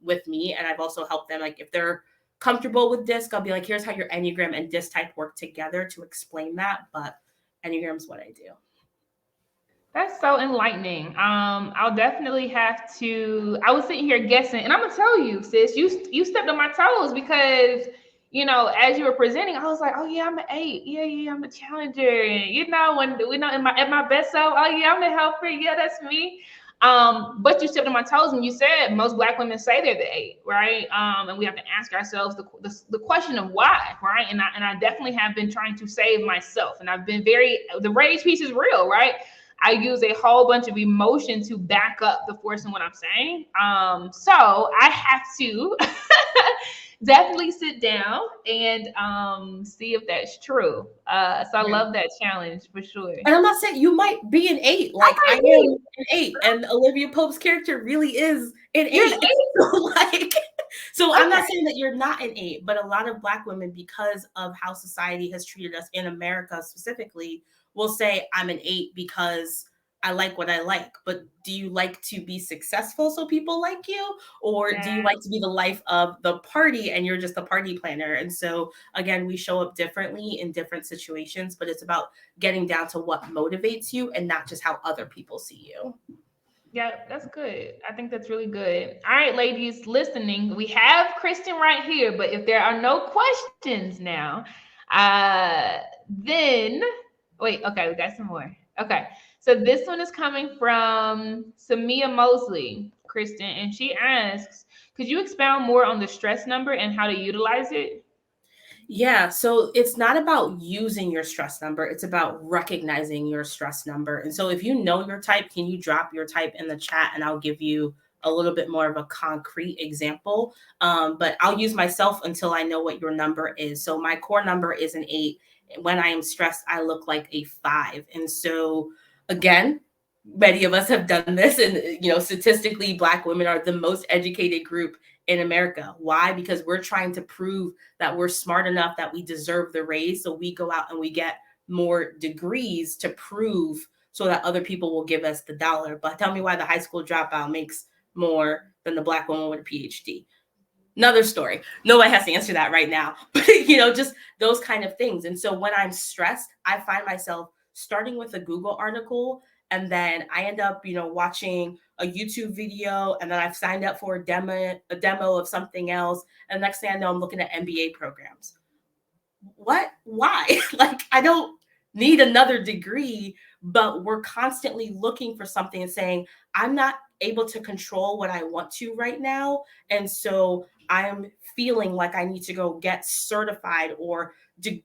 with me. And I've also helped them, like if they're comfortable with DISC, I'll be like, here's how your Enneagram and DISC type work together to explain that. But Enneagram's what I do. That's so enlightening. I'll definitely have to. I was sitting here guessing, and I'm gonna tell you, sis, you stepped on my toes because as you were presenting, I was like, oh yeah, I'm an 8. Yeah, I'm a challenger. And when we know at my best self, oh yeah, I'm the helper. Yeah, that's me. But you stepped on my toes and you said most Black women say they're the 8, right? And we have to ask ourselves the question of why, right? And I definitely have been trying to save myself, and I've been the rage piece is real, right? I use a whole bunch of emotion to back up the force in what I'm saying. So I have to definitely sit down and see if that's true. So I love that challenge for sure. And I'm not saying you might be an 8. Like I am an 8, and Olivia Pope's character really is an 8. So I'm not saying that you're not an 8, but a lot of Black women, because of how society has treated us in America specifically, will say I'm an 8 because I like what I like. But do you like to be successful so people like you? Or do you like to be the life of the party and you're just the party planner? And so again, we show up differently in different situations, but it's about getting down to what motivates you and not just how other people see you. Yeah, that's good. I think that's really good. All right, ladies listening, we have Kristen right here, but if there are no questions now, then wait, okay, we got some more. Okay, so this one is coming from Samia Mosley, Kristen, and she asks, could you expound more on the stress number and how to utilize it? Yeah, so it's not about using your stress number. It's about recognizing your stress number. And so if you know your type, can you drop your type in the chat and I'll give you a little bit more of a concrete example. But I'll use myself until I know what your number is. So my core number is an 8. When I am stressed, I look like a 5. And so again, many of us have done this. And, statistically, Black women are the most educated group in America. Why? Because we're trying to prove that we're smart enough that we deserve the raise. So we go out and we get more degrees to prove so that other people will give us the dollar. But tell me why the high school dropout makes more than the Black woman with a PhD. Another story. Nobody has to answer that right now. But, just those kind of things. And so when I'm stressed, I find myself starting with a Google article, and then I end up, watching a YouTube video, and then I've signed up for a demo of something else. And the next thing I know, I'm looking at MBA programs. What? Why? Like, I don't need another degree, but we're constantly looking for something and saying, I'm not able to control what I want to right now. And so I'm feeling like I need to go get certified or do,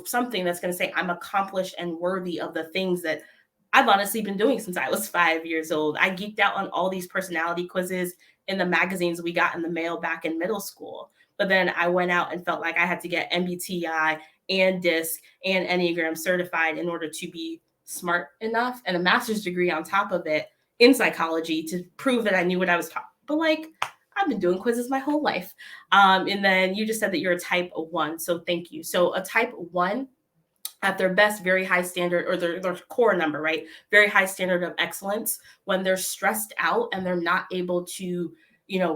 something that's going to say I'm accomplished and worthy of the things that I've honestly been doing since I was 5 years old. I geeked out on all these personality quizzes in the magazines we got in the mail back in middle school. But then I went out and felt like I had to get MBTI and DISC and Enneagram certified in order to be smart enough, and a master's degree on top of it in psychology to prove that I knew what I was talking. But I've been doing quizzes my whole life. And then you just said that you're a type 1. So thank you. So a type 1, at their best, very high standard, or their core number, right? Very high standard of excellence. When they're stressed out and they're not able to,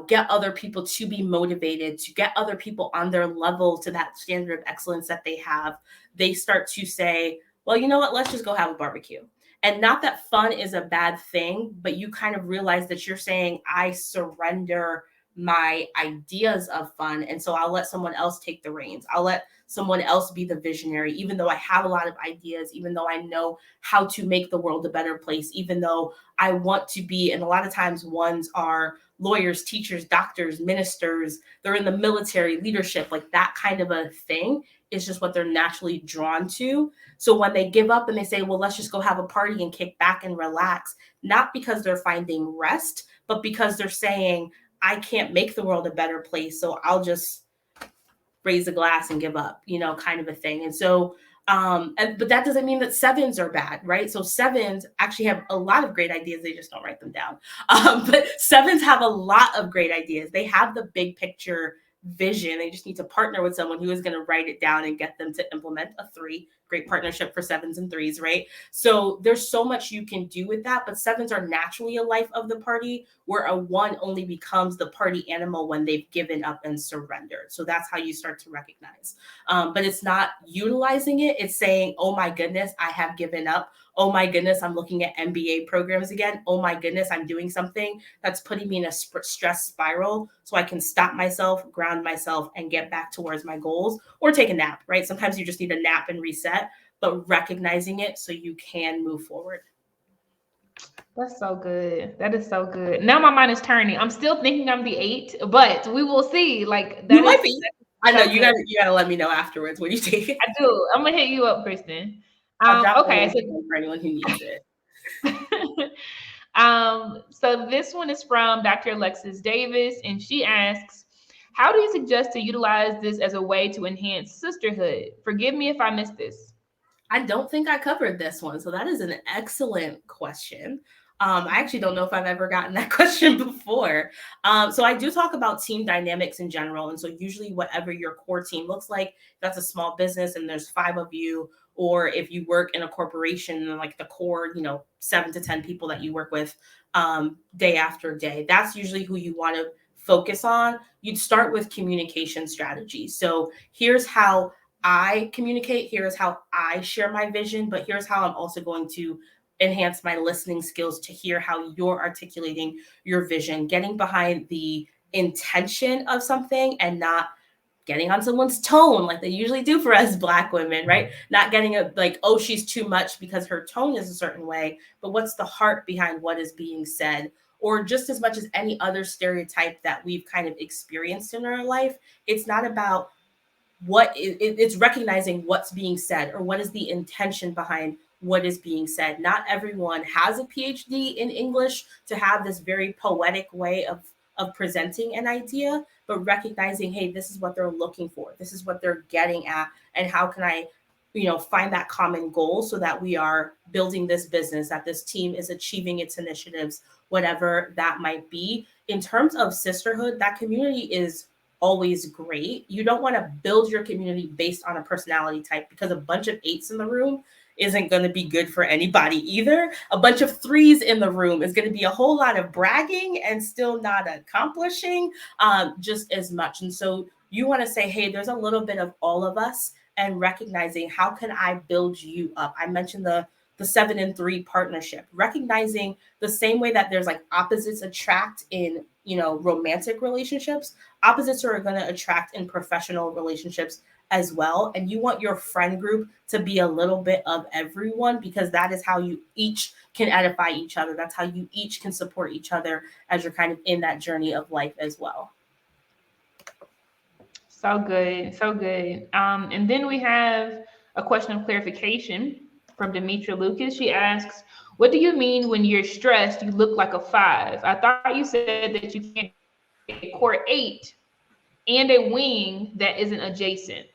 get other people to be motivated, to get other people on their level to that standard of excellence that they have, they start to say, well, you know what, let's just go have a barbecue. And not that fun is a bad thing, but you kind of realize that you're saying, I surrender my ideas of fun. And so I'll let someone else take the reins. I'll let someone else be the visionary, even though I have a lot of ideas, even though I know how to make the world a better place, even though I want to be. And a lot of times ones are lawyers, teachers, doctors, ministers, they're in the military, leadership, like that kind of a thing is just what they're naturally drawn to. So when they give up and they say, well, let's just go have a party and kick back and relax, not because they're finding rest, but because they're saying, I can't make the world a better place. So I'll just raise a glass and give up, kind of a thing. And so, but that doesn't mean that sevens are bad, right? So sevens actually have a lot of great ideas. They just don't write them down. But sevens have a lot of great ideas. They have the big picture vision. They just need to partner with someone who is going to write it down and get them to implement a 3. Great partnership for 7s and 3s, right? So there's so much you can do with that, but 7s are naturally a life of the party, where a 1 only becomes the party animal when they've given up and surrendered. So that's how you start to recognize. But it's not utilizing it. It's saying, oh my goodness, I have given up. Oh my goodness, I'm looking at MBA programs again. Oh my goodness, I'm doing something that's putting me in a stress spiral, so I can stop myself, ground myself, and get back towards my goals, or take a nap, right? Sometimes you just need a nap and reset, but recognizing it so you can move forward. That's so good. That is so good. Now my mind is turning. I'm still thinking I'm the 8, but we will see. Like that you might be. I know, you gotta let me know afterwards when you take it. I do. I'm gonna hit you up, Kristen. Okay, so for anyone who needs it. So this one is from Dr. Alexis Davis, and she asks, how do you suggest to utilize this as a way to enhance sisterhood? Forgive me if I missed this. I don't think I covered this one, so that is an excellent question. I actually don't know if I've ever gotten that question before. So I do talk about team dynamics in general. And so usually whatever your core team looks like, that's a small business and there's 5 of you, or if you work in a corporation and like the core, 7 to 10 people that you work with day after day, that's usually who you want to focus on. You'd start with communication strategy. So here's how I communicate, here's how I share my vision, but here's how I'm also going to enhance my listening skills to hear how you're articulating your vision, getting behind the intention of something and not getting on someone's tone like they usually do for us Black women, right? Not getting like, oh, she's too much because her tone is a certain way, but what's the heart behind what is being said? Or just as much as any other stereotype that we've kind of experienced in our life, it's not about it's recognizing what's being said or what is the intention behind what is being said. Not everyone has a PhD in English to have this very poetic way of presenting an idea, but recognizing, hey, this is what they're looking for. This is what they're getting at. And how can I, find that common goal so that we are building this business, that this team is achieving its initiatives, whatever that might be. In terms of sisterhood, that community is always great. You don't want to build your community based on a personality type, because a bunch of 8s in the room isn't going to be good for anybody either. A bunch of 3s in the room is going to be a whole lot of bragging and still not accomplishing just as much. And so you want to say, hey, there's a little bit of all of us, and recognizing how can I build you up. I mentioned the 7 and 3 partnership, recognizing the same way that there's like opposites attract in, romantic relationships, opposites are going to attract in professional relationships as well. And you want your friend group to be a little bit of everyone, because that is how you each can edify each other. That's how you each can support each other as you're kind of in that journey of life as well. So good. So good. And then we have a question of clarification from Demetra Lucas. She asks, what do you mean when you're stressed, you look like a 5? I thought you said that you can't get a core 8 and a wing that isn't adjacent.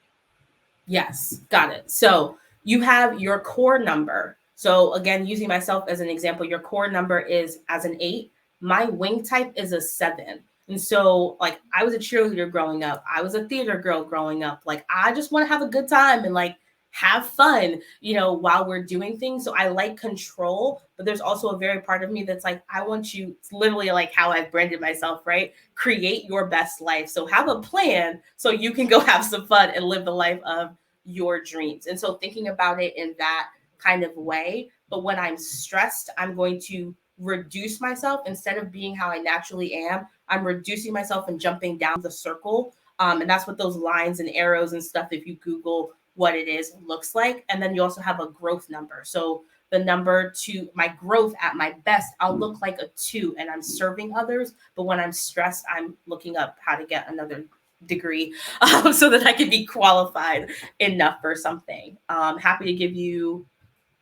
Yes, got it. So you have your core number. So again, using myself as an example, your core number is as an 8. My wing type is a 7. And so like I was a cheerleader growing up. I was a theater girl growing up. Like I just want to have a good time and like have fun, while we're doing things. So I like control, but there's also a very part of me that's like, I want you, it's literally like how I've branded myself, right? Create your best life. So have a plan so you can go have some fun and live the life of your dreams. And so thinking about it in that kind of way. But when I'm stressed, I'm going to reduce myself instead of being how I naturally am. I'm reducing myself and jumping down the circle. And that's what those lines and arrows and stuff, if you Google what it is, looks like. And then you also have a growth number. So the number to my growth at my best, I'll look like a 2 and I'm serving others. But when I'm stressed, I'm looking up how to get another degree so that I can be qualified enough for something. Happy to give you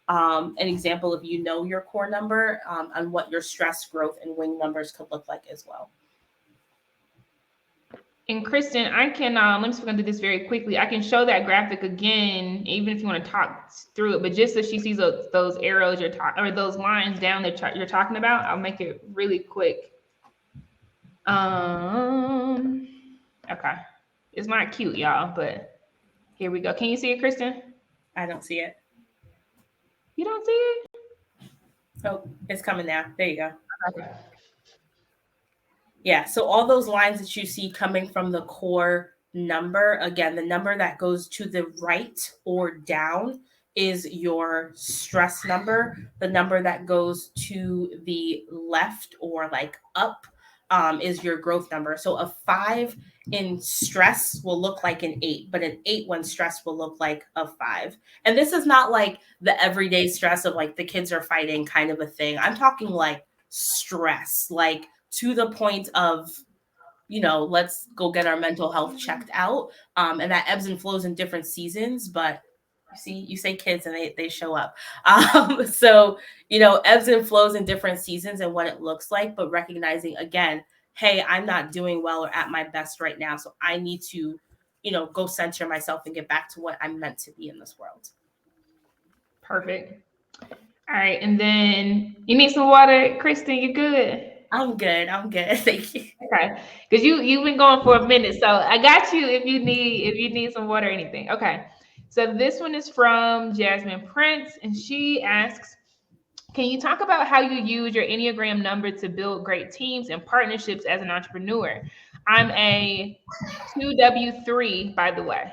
an example if your core number on what your stress, growth, and wing numbers could look like as well. And Kristen, I can let me see if I can do this very quickly. I can show that graphic again, even if you want to talk through it. But just so she sees those arrows or those lines down that you're talking about, I'll make it really quick. Okay, it's not cute, y'all, but here we go. Can you see it, Kristen? I don't see it. You don't see it? Oh, it's coming now. There you go. Okay. Yeah, so all those lines that you see coming from the core number, again, the number that goes to the right or down is your stress number. The number that goes to the left or like up is your growth number. So a 5 in stress will look like an 8, but an 8 when stress will look like a 5. And this is not like the everyday stress of like the kids are fighting kind of a thing. I'm talking like stress, like to the point of, let's go get our mental health checked out. And that ebbs and flows in different seasons, but you say kids and they show up. So, ebbs and flows in different seasons and what it looks like, but recognizing again, hey, I'm not doing well or at my best right now. So I need to, go center myself and get back to what I'm meant to be in this world. Perfect. All right. And then you need some water, Kristen, you good? I'm good. Thank you. Okay. Because you've been going for a minute. So I got you if you need some water or anything. Okay. So this one is from Jasmine Prince, and she asks, can you talk about how you use your Enneagram number to build great teams and partnerships as an entrepreneur? I'm a 2W3, by the way.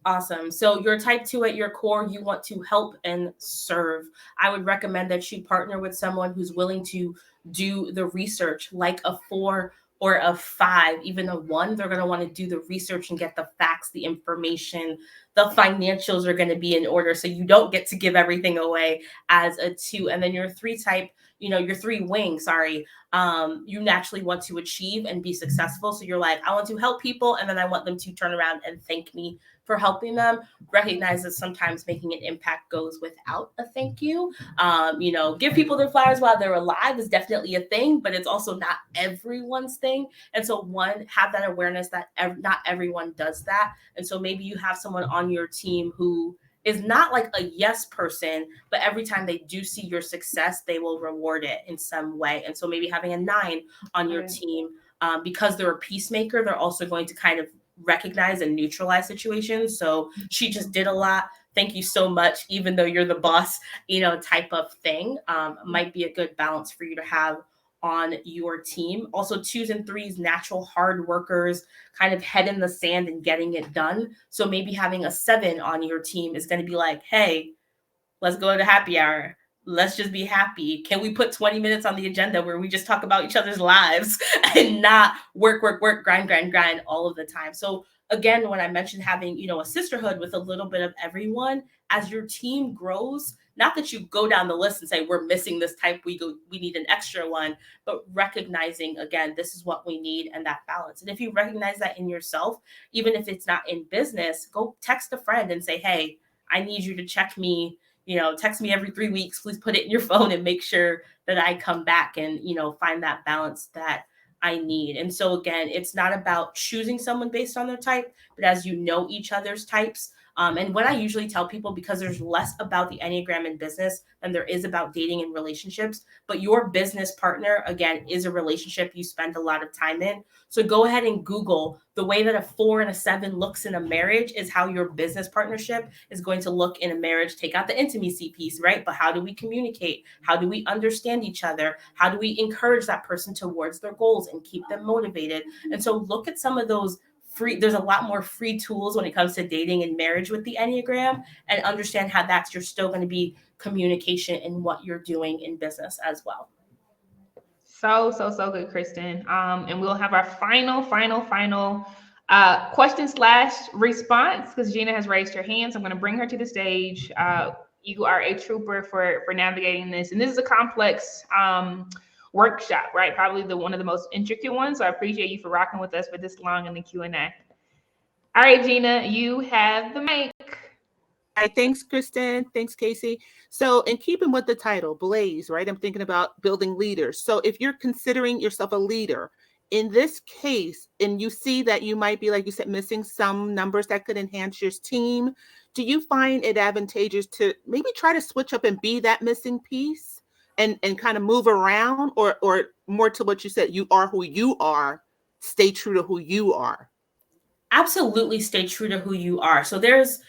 Awesome. So you're type 2 at your core. You want to help and serve. I would recommend that you partner with someone who's willing to do the research, like a 4 or a 5, even a 1. They're going to want to do the research and get the facts, the information. The financials are going to be in order. So you don't get to give everything away as a 2. And then your 3 type, your 3 wing, you naturally want to achieve and be successful. So you're like, I want to help people. And then I want them to turn around and thank me for helping them. Recognize that sometimes making an impact goes without a thank you. Give people their flowers while they're alive is definitely a thing, but it's also not everyone's thing. And so have that awareness that not everyone does that. And so maybe you have someone on your team who is not like a yes person, but every time they do see your success, they will reward it in some way. And so maybe having a 9 on your team, because they're a peacemaker, they're also going to kind of recognize and neutralize situations. So she just did a lot. Thank you so much, even though you're the boss, type of thing. Might be a good balance for you to have on your team. Also 2s and 3s, natural hard workers, kind of head in the sand and getting it done. So maybe having a 7 on your team is going to be like, hey, let's go to happy hour. Let's just be happy. Can we put 20 minutes on the agenda where we just talk about each other's lives and not work, grind all of the time? So again, when I mentioned having, a sisterhood with a little bit of everyone, as your team grows, not that you go down the list and say, we're missing this type, we need an extra one, but recognizing, again, this is what we need and that balance. And if you recognize that in yourself, even if it's not in business, go text a friend and say, hey, I need you to check me, text me every 3 weeks, please put it in your phone and make sure that I come back and, find that balance that I need. And so again, it's not about choosing someone based on their type, but as you know each other's types. And what I usually tell people, because there's less about the Enneagram in business than there is about dating and relationships, but your business partner, again, is a relationship you spend a lot of time in. So go ahead and Google the way that a 4 and a 7 looks in a marriage is how your business partnership is going to look in a marriage. Take out the intimacy piece, right? But how do we communicate? How do we understand each other? How do we encourage that person towards their goals and keep them motivated? And so look at some of those there's a lot more free tools when it comes to dating and marriage with the Enneagram, and understand how you're still going to be communication in what you're doing in business as well. So good, Kristen. And we'll have our final question/response, because Gina has raised her hand. So I'm going to bring her to the stage. You are a trooper for navigating this. And this is a complex workshop, right? Probably one of the most intricate ones. So I appreciate you for rocking with us for this long in the Q&A. All right, Gina, you have the mic. All right, thanks, Kristen. Thanks, Casey. So in keeping with the title, Blaze, right? I'm thinking about building leaders. So if you're considering yourself a leader in this case, and you see that you might be, like you said, missing some numbers that could enhance your team, do you find it advantageous to maybe try to switch up and be that missing piece and kind of move around, or more to what you said, you are who you are, stay true to who you are? Absolutely stay true to who you are. So there's,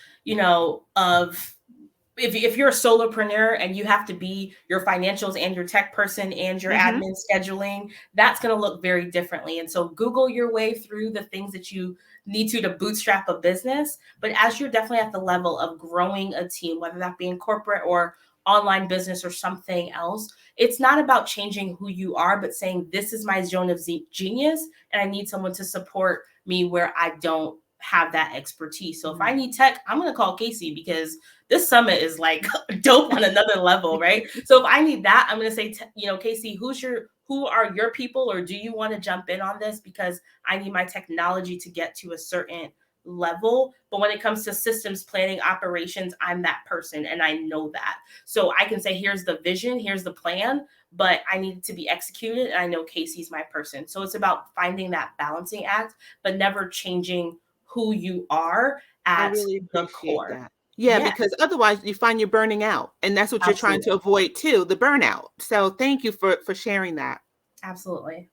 if you're a solopreneur and you have to be your financials and your tech person and your admin scheduling, that's going to look very differently. And so Google your way through the things that you need to bootstrap a business. But as you're definitely at the level of growing a team, whether that be in corporate or online business or something else, it's not about changing who you are, but saying, this is my zone of genius, and I need someone to support me where I don't have that expertise. So if I need tech, I'm going to call Casey, because this summit is like dope on another level, right? So if I need that, I'm going to say, Casey, who are your people, or do you want to jump in on this? Because I need my technology to get to a certain level. But when it comes to systems, planning, operations, I'm that person, and I know that. So I can say, here's the vision, here's the plan, but I need it to be executed, and I know Casey's my person. So it's about finding that balancing act, but never changing who you are at the core. That. Yeah, because otherwise you find you're burning out, and that's what you're trying to avoid too, the burnout. So thank you for sharing that. Absolutely.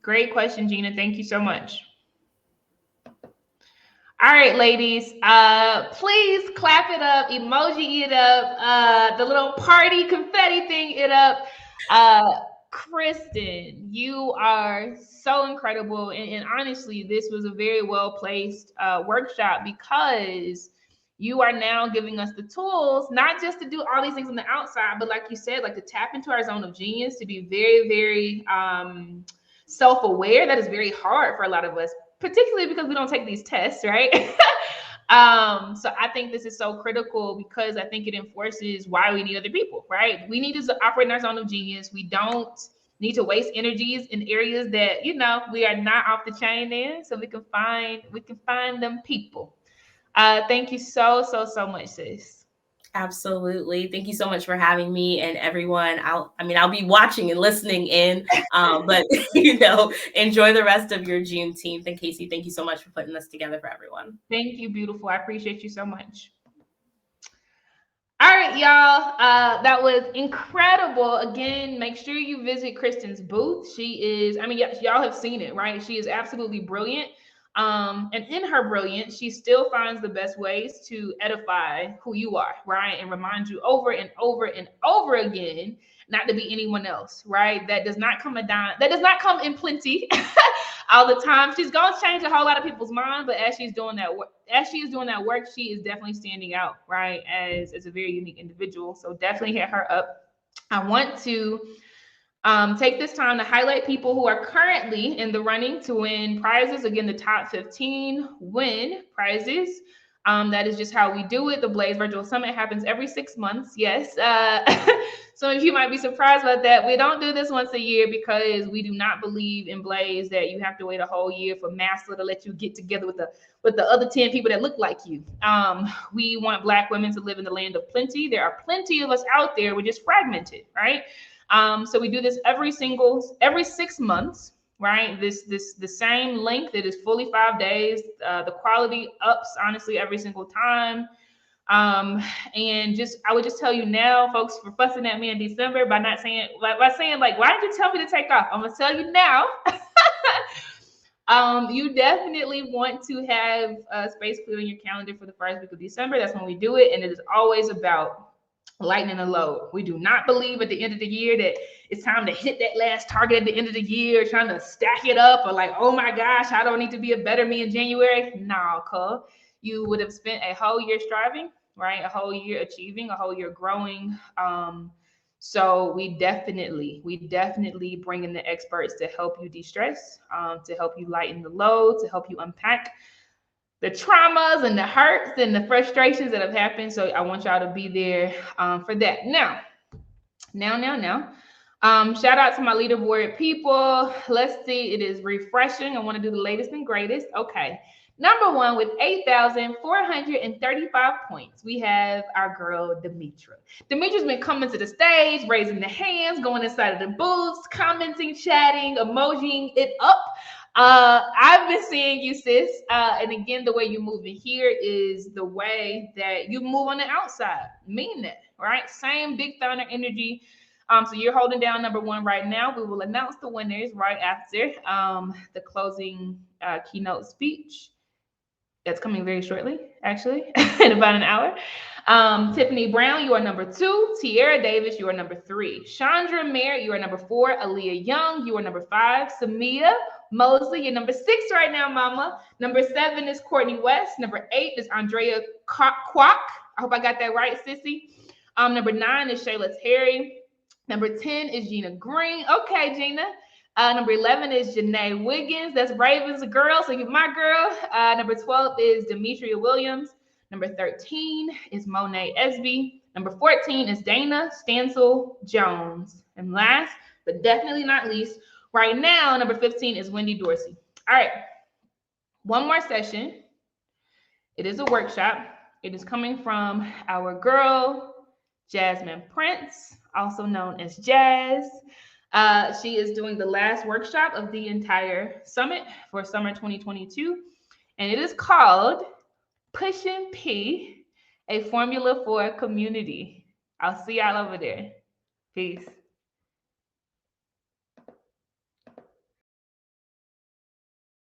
Great question, Gina. Thank you so much. All right, ladies, please clap it up, emoji it up, the little party confetti thing it up. Kristen, you are so incredible. And honestly, this was a very well-placed workshop, because you are now giving us the tools, not just to do all these things on the outside, but like you said, like to tap into our zone of genius, to be very, very self-aware. That is very hard for a lot of us, particularly because we don't take these tests, right? So I think this is so critical, because I think it enforces why we need other people, right? We need to operate in our zone of genius. We don't need to waste energies in areas that, we are not off the chain in, so we can find them people. Thank you so much, sis. Absolutely. Thank you so much for having me, and everyone. I'll be watching and listening in, but enjoy the rest of your Juneteenth. And Casey, thank you so much for putting this together for everyone. Thank you, beautiful. I appreciate you so much. All right, y'all. That was incredible. Again, make sure you visit Kristen's booth. She is, y'all have seen it, right? She is absolutely brilliant. And in her brilliance, she still finds the best ways to edify who you are, right? And remind you over and over and over again not to be anyone else, right? That does not come in plenty all the time. She's going to change a whole lot of people's minds, but as she is doing that work, she is definitely standing out, right? As a very unique individual. So definitely hit her up. I want to take this time to highlight people who are currently in the running to win prizes. Again, the top 15 win prizes. That is just how we do it. The Blaze Virtual Summit happens every 6 months. Yes. Some of you might be surprised about that. We don't do this once a year, because we do not believe in Blaze that you have to wait a whole year for Master to let you get together with the other 10 people that look like you. We want Black women to live in the land of plenty. There are plenty of us out there. We're just fragmented, right? So we do this every 6 months, right? The same length. It is fully 5 days. The quality ups honestly every single time. And I would just tell you now, folks, for fussing at me in December by saying like, why did you tell me to take off? I'm gonna tell you now. You definitely want to have space clear in your calendar for the first week of December. That's when we do it, and it is always about lightening a load. We do not believe at the end of the year that it's time to hit that last target at the end of the year, trying to stack it up, or like, oh my gosh, I don't need to be a better me in January. No, cuz you would have spent a whole year striving, right? A whole year achieving, a whole year growing. So we definitely bring in the experts to help you de-stress, to help you lighten the load, to help you unpack the traumas and the hurts and the frustrations that have happened. So I want y'all to be there for that. Now. Shout out to my leaderboard people. Let's see. It is refreshing. I want to do the latest and greatest. Okay. Number one with 8,435 points, we have our girl, Demetra. Demetra's been coming to the stage, raising the hands, going inside of the booths, commenting, chatting, emojiing it up. I've been seeing you, sis. And again, the way you move in here is the way that you move on the outside. Mean that, right? Same big thunder energy. So you're holding down number one right now. We will announce the winners right after the closing keynote speech. That's coming very shortly, actually, in about an hour. Tiffany Brown, you are number 2. Tiara Davis, you are number 3. Chandra Mayer, you are number 4. Aaliyah Young, you are number 5. Samia Mosley, you're number 6 right now, mama. Number 7 is Courtney West. Number 8 is Andrea Kwok. I hope I got that right, sissy. Number 9 is Shayla Terry. Number 10 is Gina Green. Okay, Gina. Number 11 is Janae Wiggins. That's Raven's girl, so you're my girl. Number 12 is Demetria Williams. Number 13 is Monet Esby. Number 14 is Dana Stansel Jones. And last, but definitely not least, right now, number 15 is Wendy Dorsey. All right, one more session. It is a workshop. It is coming from our girl, Jasmine Prince, also known as Jazz. She is doing the last workshop of the entire summit for summer 2022. And it is called Pushing P, a formula for a community. I'll see y'all over there. Peace.